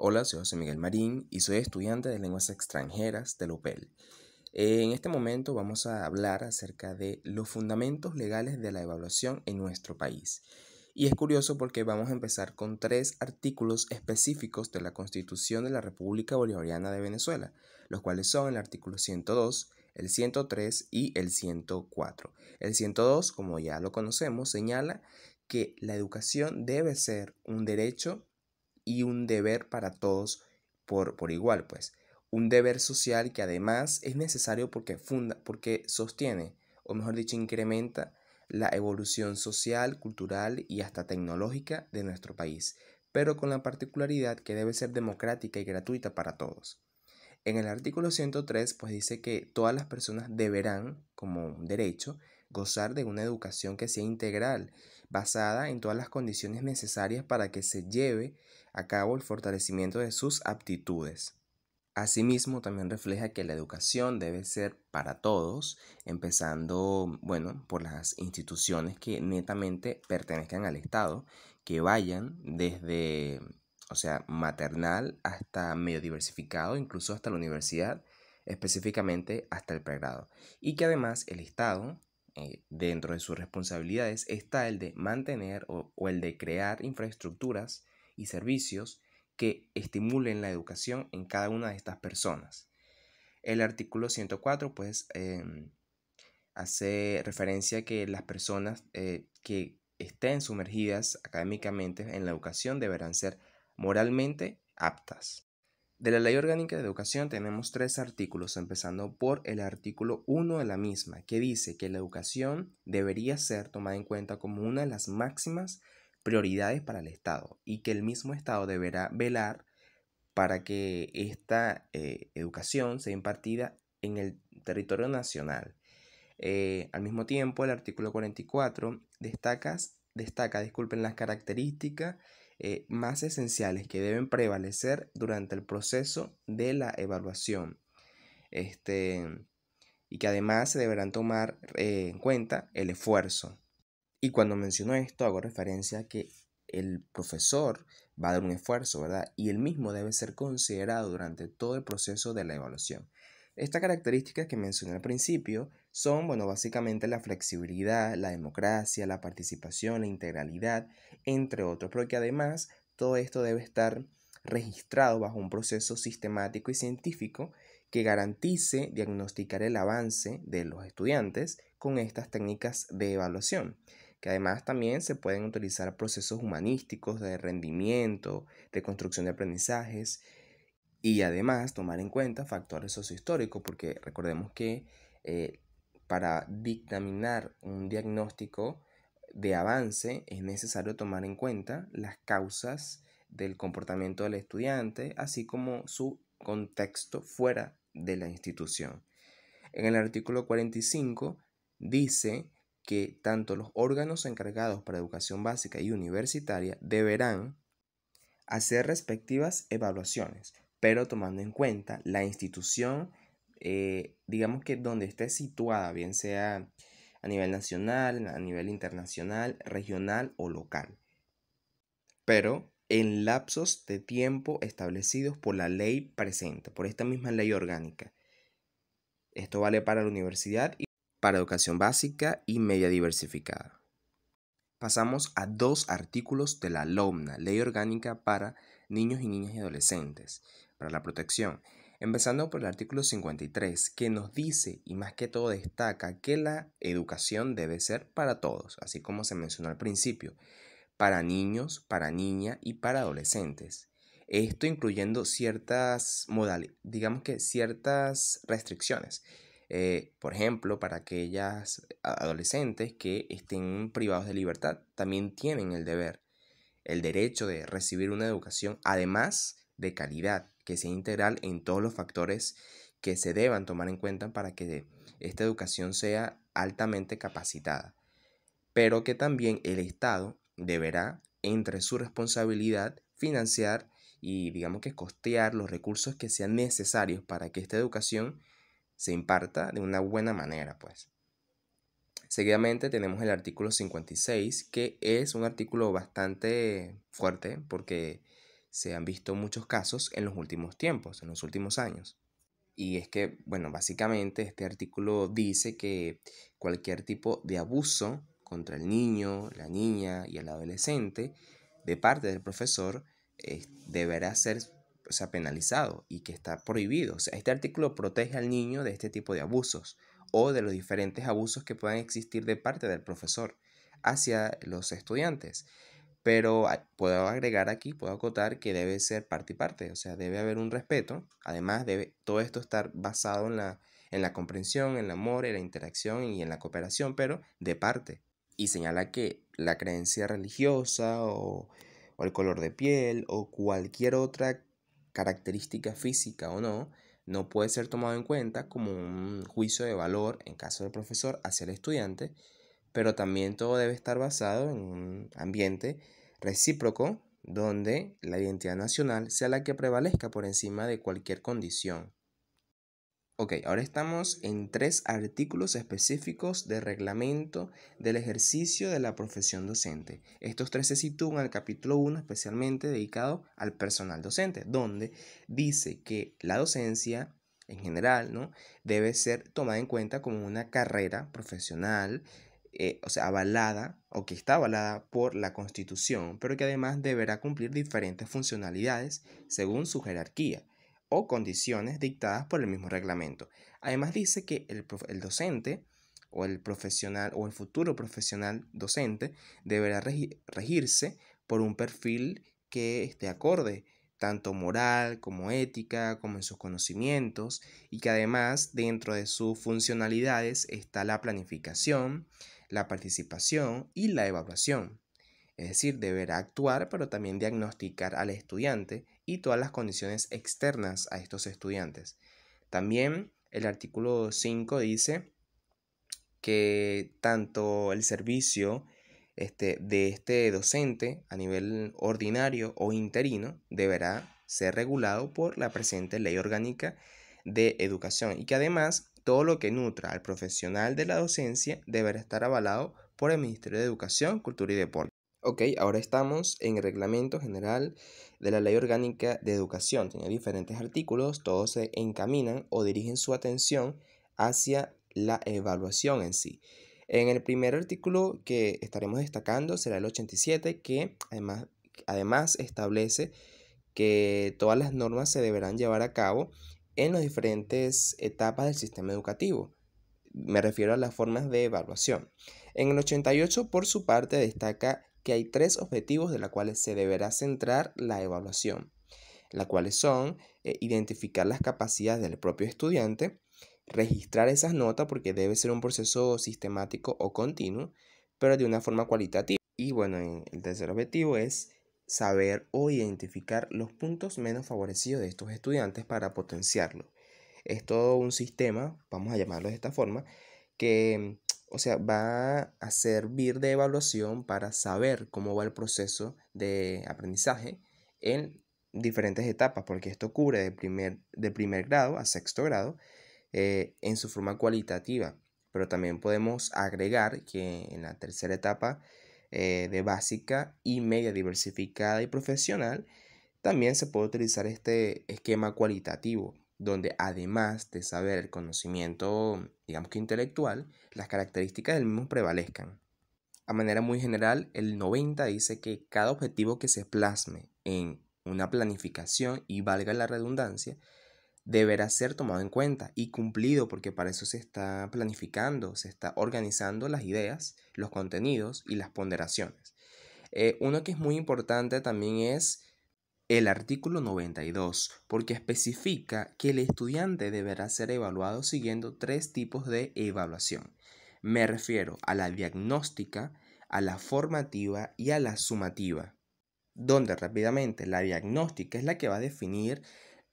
Hola, soy José Miguel Marín y soy estudiante de lenguas extranjeras de la UPEL. En este momento vamos a hablar acerca de los fundamentos legales de la evaluación en nuestro país. Y es curioso porque vamos a empezar con 3 artículos específicos de la Constitución de la República Bolivariana de Venezuela, los cuales son el artículo 102, el 103 y el 104. El 102, como ya lo conocemos, señala que la educación debe ser un derecho y un deber para todos por igual, pues. Un deber social que además es necesario porque sostiene, o mejor dicho, incrementa la evolución social, cultural y hasta tecnológica de nuestro país, pero con la particularidad que debe ser democrática y gratuita para todos. En el artículo 103, pues dice que todas las personas deberán, como un derecho, gozar de una educación que sea integral, basada en todas las condiciones necesarias para que se lleve a cabo el fortalecimiento de sus aptitudes. Asimismo, también refleja que la educación debe ser para todos, empezando, bueno, por las instituciones que netamente pertenezcan al Estado, que vayan desde, o sea, maternal hasta medio diversificado, incluso hasta la universidad, específicamente hasta el pregrado. Y que además el Estado, dentro de sus responsabilidades, está el de mantener o el de crear infraestructuras y servicios que estimulen la educación en cada una de estas personas. El artículo 104 pues hace referencia a que las personas que estén sumergidas académicamente en la educación deberán ser moralmente aptas. De la Ley Orgánica de Educación tenemos 3 artículos, empezando por el artículo 1 de la misma, que dice que la educación debería ser tomada en cuenta como una de las máximas prioridades para el Estado y que el mismo Estado deberá velar para que esta educación sea impartida en el territorio nacional. Al mismo tiempo, el artículo 44 destaca, disculpen, las características más esenciales que deben prevalecer durante el proceso de la evaluación. Y que además se deberán tomar en cuenta el esfuerzo. Y cuando menciono esto, hago referencia a que el profesor va a dar un esfuerzo, ¿verdad? Y el mismo debe ser considerado durante todo el proceso de la evaluación. Estas características que mencioné al principio son, bueno, básicamente la flexibilidad, la democracia, la participación, la integralidad, entre otros, pero que además todo esto debe estar registrado bajo un proceso sistemático y científico que garantice diagnosticar el avance de los estudiantes con estas técnicas de evaluación, que además también se pueden utilizar procesos humanísticos de rendimiento, de construcción de aprendizajes y además tomar en cuenta factores sociohistóricos, porque recordemos que para dictaminar un diagnóstico de avance es necesario tomar en cuenta las causas del comportamiento del estudiante, así como su contexto fuera de la institución. En el artículo 45 dice que tanto los órganos encargados para educación básica y universitaria deberán hacer respectivas evaluaciones, pero tomando en cuenta la institución, digamos que donde esté situada, bien sea a nivel nacional, a nivel internacional, regional o local, pero en lapsos de tiempo establecidos por la ley presente, por esta misma ley orgánica. Esto vale para la universidad y para educación básica y media diversificada. Pasamos a 2 artículos de la LOMNA, Ley Orgánica para Niños y Niñas y Adolescentes, para la protección. Empezando por el artículo 53, que nos dice y más que todo destaca que la educación debe ser para todos, así como se mencionó al principio, para niños, para niñas y para adolescentes. Esto incluyendo ciertas digamos que ciertas restricciones. Por ejemplo, para aquellas adolescentes que estén privados de libertad, también tienen el derecho de recibir una educación, además de calidad, que sea integral en todos los factores que se deban tomar en cuenta para que esta educación sea altamente capacitada, pero que también el Estado deberá, entre su responsabilidad, financiar y digamos que costear los recursos que sean necesarios para que esta educación se imparta de una buena manera, pues. Seguidamente tenemos el artículo 56, que es un artículo bastante fuerte porque se han visto muchos casos en los últimos tiempos, en los últimos años. Y es que, bueno, básicamente este artículo dice que cualquier tipo de abuso contra el niño, la niña y el adolescente de parte del profesor deberá ser, o sea, penalizado y que está prohibido. O sea, este artículo protege al niño de este tipo de abusos o de los diferentes abusos que puedan existir de parte del profesor hacia los estudiantes. Pero puedo agregar aquí, puedo acotar que debe ser parte y parte, o sea, debe haber un respeto. Además, debe todo esto estar basado en la comprensión, en el amor, en la interacción y en la cooperación, pero de parte. Y señala que la creencia religiosa o el color de piel o cualquier otra característica física o no, no puede ser tomado en cuenta como un juicio de valor en caso del profesor hacia el estudiante, pero también todo debe estar basado en un ambiente recíproco donde la identidad nacional sea la que prevalezca por encima de cualquier condición. Ok, ahora estamos en 3 artículos específicos de reglamento del ejercicio de la profesión docente. Estos 3 se sitúan al capítulo 1 especialmente dedicado al personal docente, donde dice que la docencia en general, ¿no?, debe ser tomada en cuenta como una carrera profesional, o sea, avalada o que está avalada por la Constitución, pero que además deberá cumplir diferentes funcionalidades según su jerarquía o condiciones dictadas por el mismo reglamento. Además dice que el docente o el profesional o el futuro profesional docente deberá regirse por un perfil que esté acorde, tanto moral como ética, como en sus conocimientos, y que además dentro de sus funcionalidades está la planificación, la participación y la evaluación. Es decir, deberá actuar, pero también diagnosticar al estudiante y todas las condiciones externas a estos estudiantes. También el artículo 5 dice que tanto el servicio de este docente a nivel ordinario o interino deberá ser regulado por la presente Ley Orgánica de Educación y que además todo lo que nutra al profesional de la docencia deberá estar avalado por el Ministerio de Educación, Cultura y Deporte. Ok, ahora estamos en el Reglamento General de la Ley Orgánica de Educación. Tiene diferentes artículos, todos se encaminan o dirigen su atención hacia la evaluación en sí. En el primer artículo que estaremos destacando será el 87, que además establece que todas las normas se deberán llevar a cabo en las diferentes etapas del sistema educativo. Me refiero a las formas de evaluación. En el 88, por su parte, destaca que hay 3 objetivos de los cuales se deberá centrar la evaluación, las cuales son identificar las capacidades del propio estudiante, registrar esas notas porque debe ser un proceso sistemático o continuo, pero de una forma cualitativa. Y bueno, el tercer objetivo es saber o identificar los puntos menos favorecidos de estos estudiantes para potenciarlos. Es todo un sistema, vamos a llamarlo de esta forma, que, o sea, va a servir de evaluación para saber cómo va el proceso de aprendizaje en diferentes etapas, porque esto cubre de primer grado a sexto grado en su forma cualitativa. Pero también podemos agregar que en la tercera etapa de básica y media diversificada y profesional, también se puede utilizar este esquema cualitativo, donde además de saber el conocimiento, digamos que intelectual, las características del mismo prevalezcan. A manera muy general, el 90 dice que cada objetivo que se plasme en una planificación, y valga la redundancia, deberá ser tomado en cuenta y cumplido porque para eso se está planificando, se está organizando las ideas, los contenidos y las ponderaciones. Uno que es muy importante también es el artículo 92, porque especifica que el estudiante deberá ser evaluado siguiendo 3 tipos de evaluación. Me refiero a la diagnóstica, a la formativa y a la sumativa, donde rápidamente la diagnóstica es la que va a definir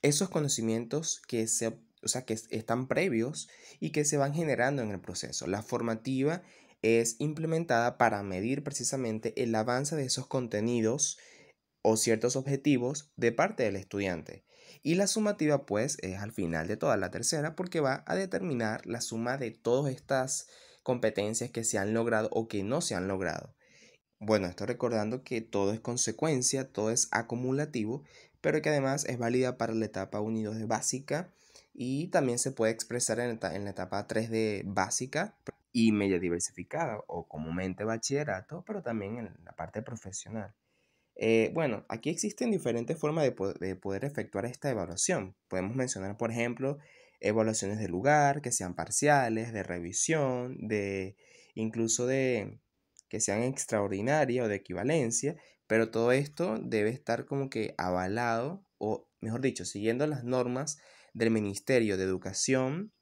esos conocimientos que están previos y que se van generando en el proceso. La formativa es implementada para medir precisamente el avance de esos contenidos o ciertos objetivos de parte del estudiante. Y la sumativa pues es al final de toda la tercera porque va a determinar la suma de todas estas competencias que se han logrado o que no se han logrado. Bueno, estoy recordando que todo es consecuencia, todo es acumulativo, pero que además es válida para la etapa 1 y 2 de básica y también se puede expresar en la etapa 3 de básica y media diversificada o comúnmente bachillerato, pero también en la parte profesional. Bueno, aquí existen diferentes formas de poder efectuar esta evaluación. Podemos mencionar, por ejemplo, evaluaciones de lugar, que sean parciales, de revisión, incluso de que sean extraordinarias o de equivalencia, pero todo esto debe estar como que avalado, o mejor dicho, siguiendo las normas del Ministerio de Educación,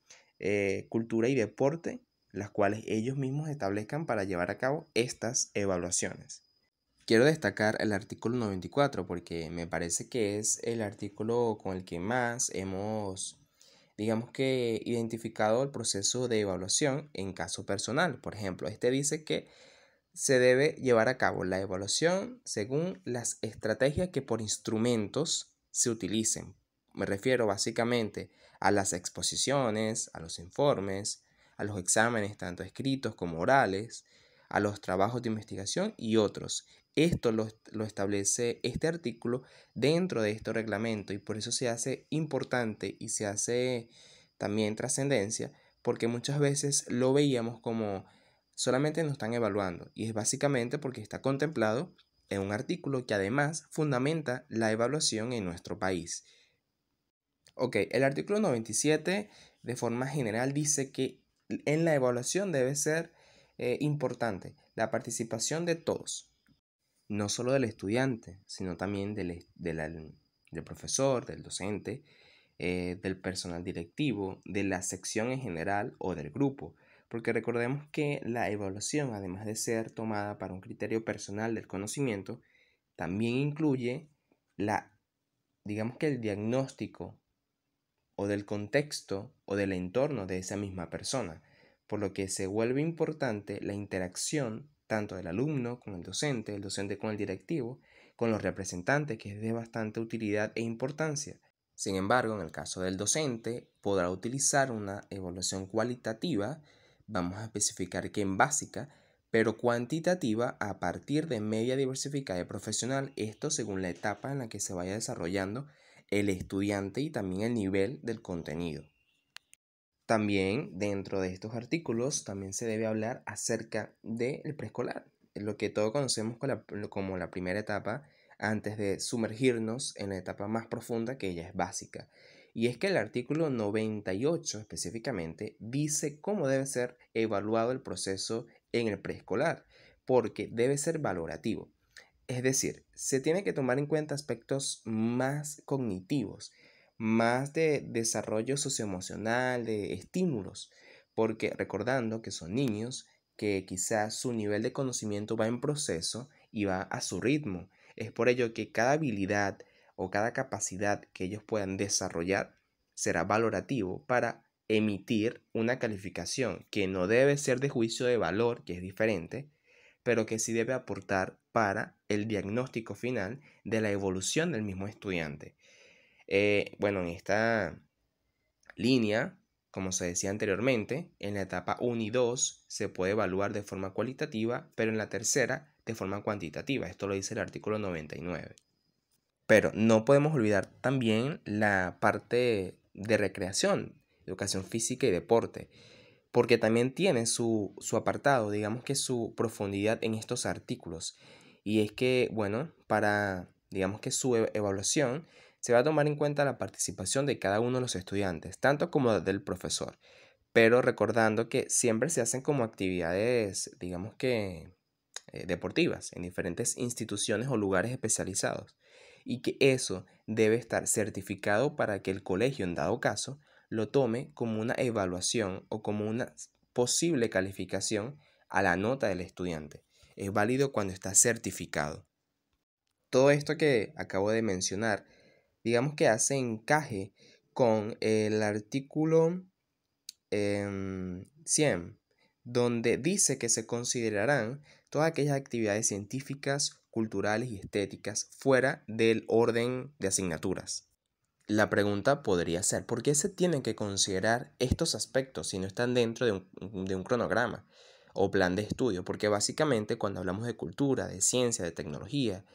Cultura y Deporte, las cuales ellos mismos establezcan para llevar a cabo estas evaluaciones. Quiero destacar el artículo 94 porque me parece que es el artículo con el que más hemos, digamos que, identificado el proceso de evaluación en caso personal. Por ejemplo, este dice que se debe llevar a cabo la evaluación según las estrategias que por instrumentos se utilicen. Me refiero básicamente a las exposiciones, a los informes, a los exámenes tanto escritos como orales, a los trabajos de investigación y otros. Esto lo establece este artículo dentro de este reglamento y por eso se hace importante y se hace también trascendencia porque muchas veces lo veíamos como solamente nos están evaluando y es básicamente porque está contemplado en un artículo que además fundamenta la evaluación en nuestro país. Ok, el artículo 97 de forma general dice que en la evaluación debe ser importante la participación de todos, no solo del estudiante, sino también del profesor, del docente, del personal directivo, de la sección en general o del grupo. Porque recordemos que la evaluación, además de ser tomada para un criterio personal del conocimiento, también incluye digamos que el diagnóstico o del contexto o del entorno de esa misma persona, por lo que se vuelve importante la interacción tanto del alumno con el docente con el directivo, con los representantes, que es de bastante utilidad e importancia. Sin embargo, en el caso del docente, podrá utilizar una evaluación cualitativa, vamos a especificar que en básica, pero cuantitativa a partir de media diversificada y profesional, esto según la etapa en la que se vaya desarrollando el estudiante y también el nivel del contenido. También dentro de estos artículos también se debe hablar acerca del preescolar, lo que todos conocemos como la primera etapa antes de sumergirnos en la etapa más profunda que ella es básica. Y es que el artículo 98 específicamente dice cómo debe ser evaluado el proceso en el preescolar, porque debe ser valorativo. Es decir, se tiene que tomar en cuenta aspectos más cognitivos, más de desarrollo socioemocional, de estímulos, porque recordando que son niños, que quizás su nivel de conocimiento va en proceso y va a su ritmo. Es por ello que cada habilidad o cada capacidad que ellos puedan desarrollar será valorativo para emitir una calificación que no debe ser de juicio de valor, que es diferente, pero que sí debe aportar para el diagnóstico final de la evolución del mismo estudiante. Bueno, en esta línea, como se decía anteriormente, en la etapa 1 y 2 se puede evaluar de forma cualitativa, pero en la tercera de forma cuantitativa. Esto lo dice el artículo 99. Pero no podemos olvidar también la parte de recreación, educación física y deporte, porque también tiene su apartado, digamos que su profundidad en estos artículos. Y es que, bueno, para, digamos que su evaluación se va a tomar en cuenta la participación de cada uno de los estudiantes, tanto como del profesor, pero recordando que siempre se hacen como actividades, digamos que deportivas en diferentes instituciones o lugares especializados y que eso debe estar certificado para que el colegio en dado caso lo tome como una evaluación o como una posible calificación a la nota del estudiante. Es válido cuando está certificado. Todo esto que acabo de mencionar, digamos que hace encaje con el artículo 100, donde dice que se considerarán todas aquellas actividades científicas, culturales y estéticas fuera del orden de asignaturas. La pregunta podría ser, ¿por qué se tienen que considerar estos aspectos si no están dentro de un cronograma? o plan de estudio, porque básicamente cuando hablamos de cultura, de ciencia, de tecnología,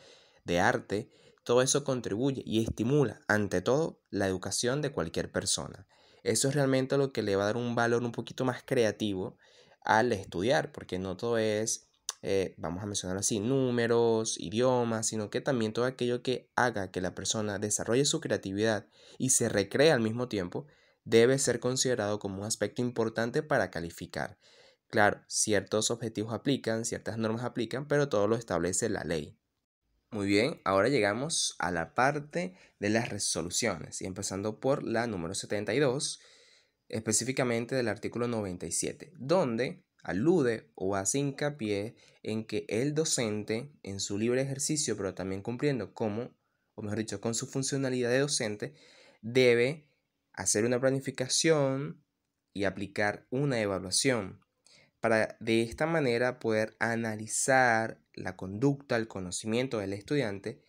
de arte, todo eso contribuye y estimula, ante todo, la educación de cualquier persona. Eso es realmente lo que le va a dar un valor un poquito más creativo al estudiar, porque no todo es, vamos a mencionarlo así, números, idiomas, sino que también todo aquello que haga que la persona desarrolle su creatividad y se recree al mismo tiempo, debe ser considerado como un aspecto importante para calificar. Claro, ciertos objetivos aplican, ciertas normas aplican, pero todo lo establece la ley. Muy bien, ahora llegamos a la parte de las resoluciones y empezando por la número 72, específicamente del artículo 97, donde alude o hace hincapié en que el docente en su libre ejercicio, pero también cumpliendo como, o mejor dicho, con su funcionalidad de docente, debe hacer una planificación y aplicar una evaluación para de esta manera poder analizar la conducta, el conocimiento del estudiante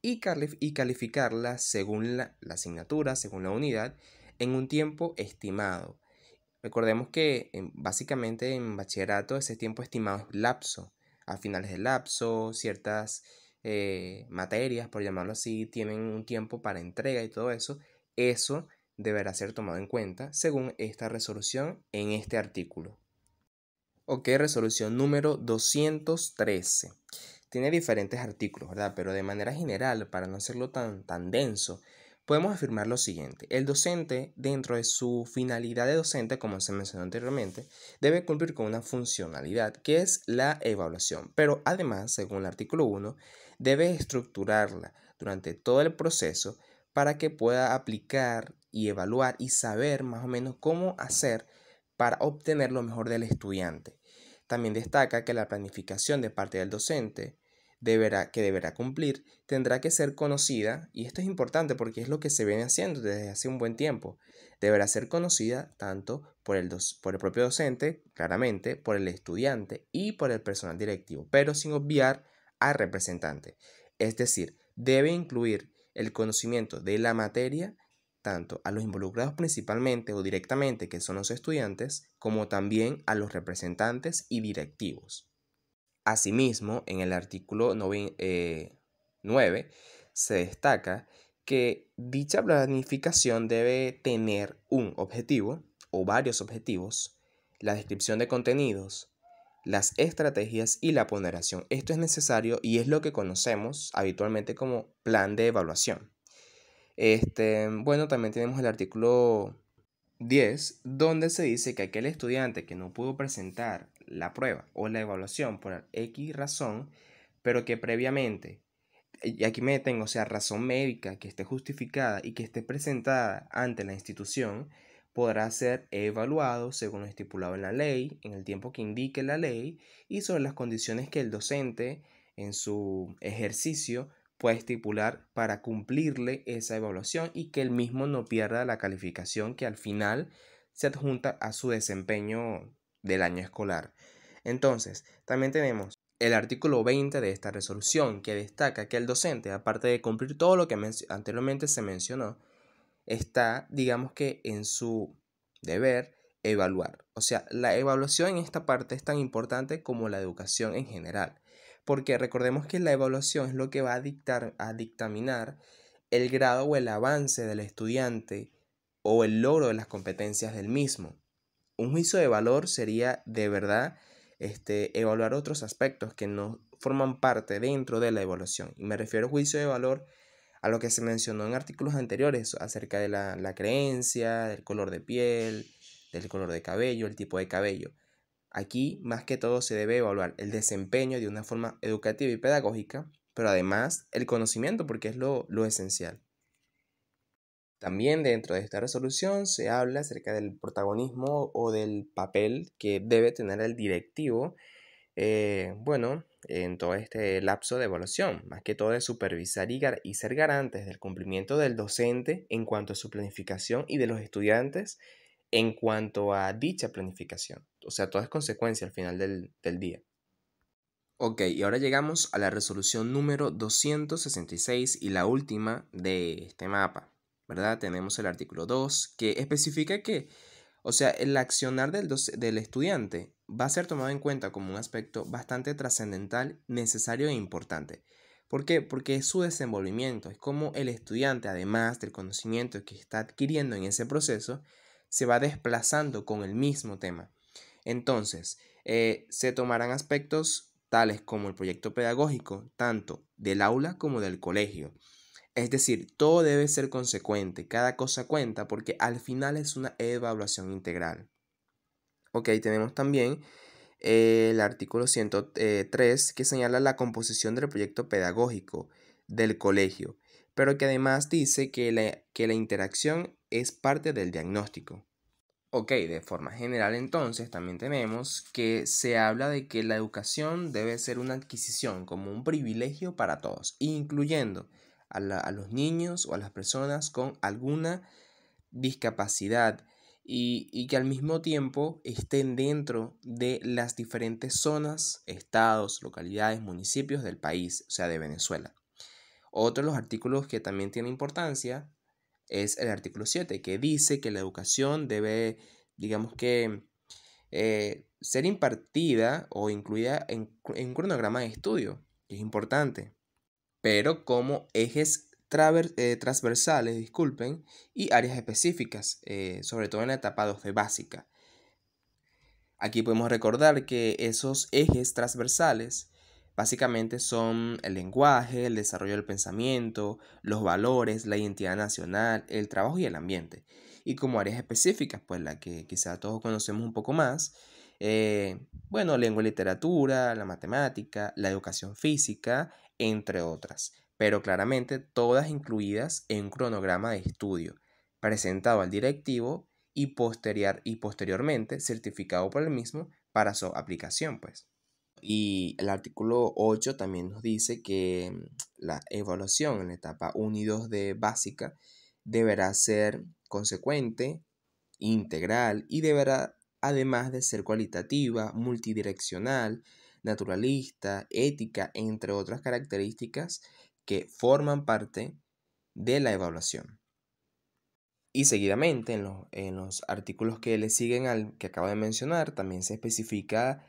y calificarla según la asignatura, según la unidad, en un tiempo estimado. Recordemos que básicamente en bachillerato ese tiempo estimado es lapso. A finales del lapso, ciertas materias, por llamarlo así, tienen un tiempo para entrega y todo eso. Eso deberá ser tomado en cuenta según esta resolución en este artículo. Ok, resolución número 213. Tiene diferentes artículos, ¿verdad? Pero de manera general, para no hacerlo tan denso, podemos afirmar lo siguiente. El docente, dentro de su finalidad de docente, como se mencionó anteriormente, debe cumplir con una funcionalidad, que es la evaluación. Pero además, según el artículo 1, debe estructurarla durante todo el proceso para que pueda aplicar y evaluar y saber más o menos cómo hacer para obtener lo mejor del estudiante. También destaca que la planificación de parte del docente que deberá cumplir tendrá que ser conocida, y esto es importante porque es lo que se viene haciendo desde hace un buen tiempo. Deberá ser conocida tanto por el propio docente, claramente, por el estudiante y por el personal directivo, pero sin obviar al representante. Es decir, debe incluir el conocimiento de la materia tanto a los involucrados principalmente o directamente, que son los estudiantes, como también a los representantes y directivos. Asimismo, en el artículo 9 se destaca que dicha planificación debe tener un objetivo o varios objetivos, la descripción de contenidos, las estrategias y la ponderación. Esto es necesario y es lo que conocemos habitualmente como plan de evaluación. Bueno, también tenemos el artículo 10, donde se dice que aquel estudiante que no pudo presentar la prueba o la evaluación por X razón, pero que previamente, y aquí me detengo, o sea, razón médica que esté justificada y que esté presentada ante la institución, podrá ser evaluado según lo estipulado en la ley, en el tiempo que indique la ley y sobre las condiciones que el docente en su ejercicio puede estipular para cumplirle esa evaluación y que el mismo no pierda la calificación que al final se adjunta a su desempeño del año escolar. Entonces, también tenemos el artículo 20 de esta resolución, que destaca que el docente, aparte de cumplir todo lo que anteriormente se mencionó, está, digamos que, en su deber evaluar. O sea, la evaluación en esta parte es tan importante como la educación en general, porque recordemos que la evaluación es lo que va a dictaminar el grado o el avance del estudiante o el logro de las competencias del mismo. Un juicio de valor sería de verdad evaluar otros aspectos que no forman parte dentro de la evaluación. Y me refiero a juicio de valor a lo que se mencionó en artículos anteriores acerca de la creencia, del color de piel, del color de cabello, el tipo de cabello. Aquí, más que todo, se debe evaluar el desempeño de una forma educativa y pedagógica, pero además el conocimiento, porque es lo esencial. También dentro de esta resolución se habla acerca del protagonismo o del papel que debe tener el directivo, bueno, en todo este lapso de evaluación, más que todo de supervisar y ser garantes del cumplimiento del docente en cuanto a su planificación y de los estudiantes en cuanto a dicha planificación. O sea, todo es consecuencia al final del día. Ok, y ahora llegamos a la resolución número 266 y la última de este mapa, ¿verdad? Tenemos el artículo 2 que especifica que, O sea, el accionar del estudiante va a ser tomado en cuenta como un aspecto bastante trascendental, necesario e importante. ¿Por qué? Porque es su desenvolvimiento, es como el estudiante, además del conocimiento que está adquiriendo en ese proceso, se va desplazando con el mismo tema. Entonces, se tomarán aspectos tales como el proyecto pedagógico, tanto del aula como del colegio. Es decir, todo debe ser consecuente, cada cosa cuenta porque al final es una evaluación integral. Ok, tenemos también el artículo 103 que señala la composición del proyecto pedagógico del colegio, pero que además dice que la interacción es parte del diagnóstico. Ok, de forma general entonces también tenemos que se habla de que la educación debe ser una adquisición como un privilegio para todos, incluyendo a los niños o a las personas con alguna discapacidad y que al mismo tiempo estén dentro de las diferentes zonas, estados, localidades, municipios del país, o sea, de Venezuela. Otro de los artículos que también tiene importancia es el artículo 7, que dice que la educación debe, digamos que, ser impartida o incluida en un cronograma de estudio, que es importante, pero como ejes transversales, disculpen, y áreas específicas, sobre todo en la etapa 2 de básica. Aquí podemos recordar que esos ejes transversales básicamente son el lenguaje, el desarrollo del pensamiento, los valores, la identidad nacional, el trabajo y el ambiente. Y como áreas específicas, pues la que quizá todos conocemos un poco más, bueno, lengua y literatura, la matemática, la educación física, entre otras. Pero claramente todas incluidas en un cronograma de estudio presentado al directivo y posteriormente certificado por el mismo para su aplicación, pues. Y el artículo 8 también nos dice que la evaluación en la etapa 1 y 2 de básica deberá ser consecuente, integral y deberá, además de ser cualitativa, multidireccional, naturalista, ética, entre otras características que forman parte de la evaluación. Y seguidamente, en los artículos que le siguen al que acabo de mencionar, también se especifica,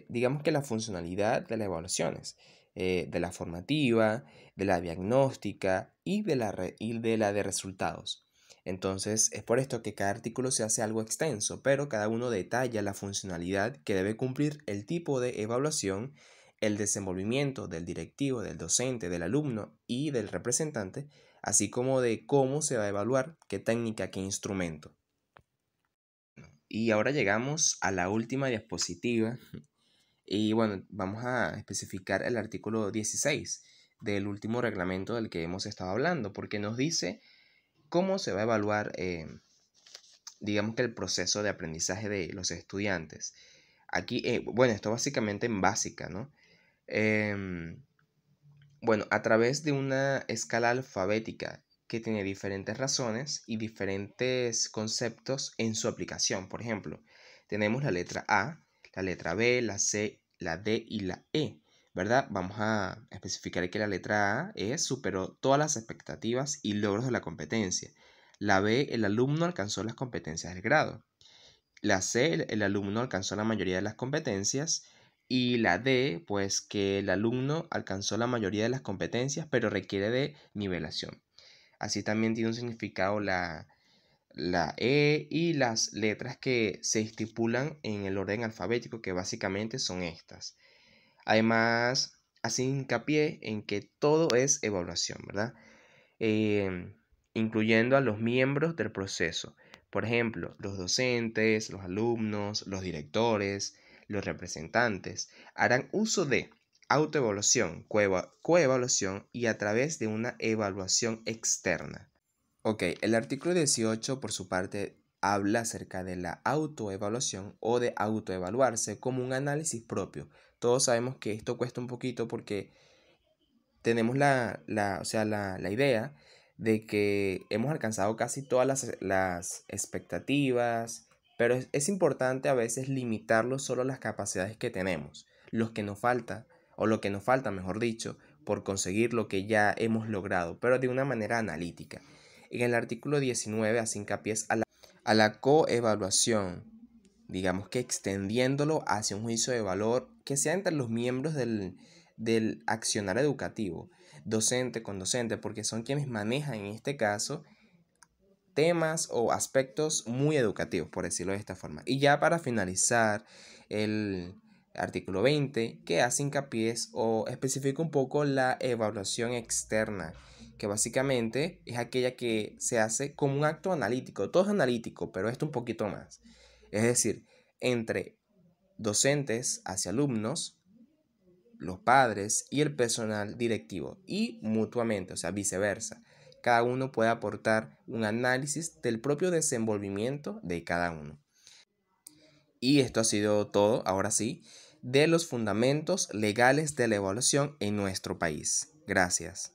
digamos que la funcionalidad de las evaluaciones, de la formativa, de la diagnóstica y de la de resultados. Entonces, es por esto que cada artículo se hace algo extenso, pero cada uno detalla la funcionalidad que debe cumplir el tipo de evaluación, el desenvolvimiento del directivo, del docente, del alumno y del representante, así como de cómo se va a evaluar, qué técnica, qué instrumento. Y ahora llegamos a la última diapositiva y bueno, vamos a especificar el artículo 16 del último reglamento del que hemos estado hablando, porque nos dice cómo se va a evaluar, digamos que el proceso de aprendizaje de los estudiantes. Aquí, bueno, esto básicamente en básica, ¿no? Em, Bueno, a través de una escala alfabética que tiene diferentes razones y diferentes conceptos en su aplicación. Por ejemplo, tenemos la letra A, la letra B, la C, la D y la E, ¿verdad? Vamos a especificar que la letra A superó todas las expectativas y logros de la competencia. La B, el alumno alcanzó las competencias del grado. La C, el alumno alcanzó la mayoría de las competencias. Y la D, pues que el alumno alcanzó la mayoría de las competencias, pero requiere de nivelación. Así también tiene un significado la E y las letras que se estipulan en el orden alfabético, que básicamente son estas. Además, hace hincapié en que todo es evaluación, ¿verdad? eh, Incluyendo a los miembros del proceso. Por ejemplo, los docentes, los alumnos, los directores, los representantes harán uso de autoevaluación, coevaluación y a través de una evaluación externa. Ok, el artículo 18 por su parte habla acerca de la autoevaluación o de autoevaluarse como un análisis propio. Todos sabemos que esto cuesta un poquito porque tenemos o sea, la idea de que hemos alcanzado casi todas las expectativas, pero es importante a veces limitarlo solo a las capacidades que tenemos, los que nos falta, o lo que nos falta, mejor dicho, por conseguir lo que ya hemos logrado, pero de una manera analítica. En el artículo 19 hace hincapié A la coevaluación, digamos que extendiéndolo hacia un juicio de valor que sea entre los miembros del accionar educativo, docente con docente, porque son quienes manejan en este caso temas o aspectos muy educativos, por decirlo de esta forma. Y ya para finalizar, el artículo 20, que hace hincapié o especifica un poco la evaluación externa, que básicamente es aquella que se hace como un acto analítico. Todo es analítico, pero esto un poquito más. Es decir, entre docentes hacia alumnos, los padres y el personal directivo, y mutuamente, o sea, viceversa. Cada uno puede aportar un análisis del propio desenvolvimiento de cada uno. Y esto ha sido todo, ahora sí, de los fundamentos legales de la evaluación en nuestro país. Gracias.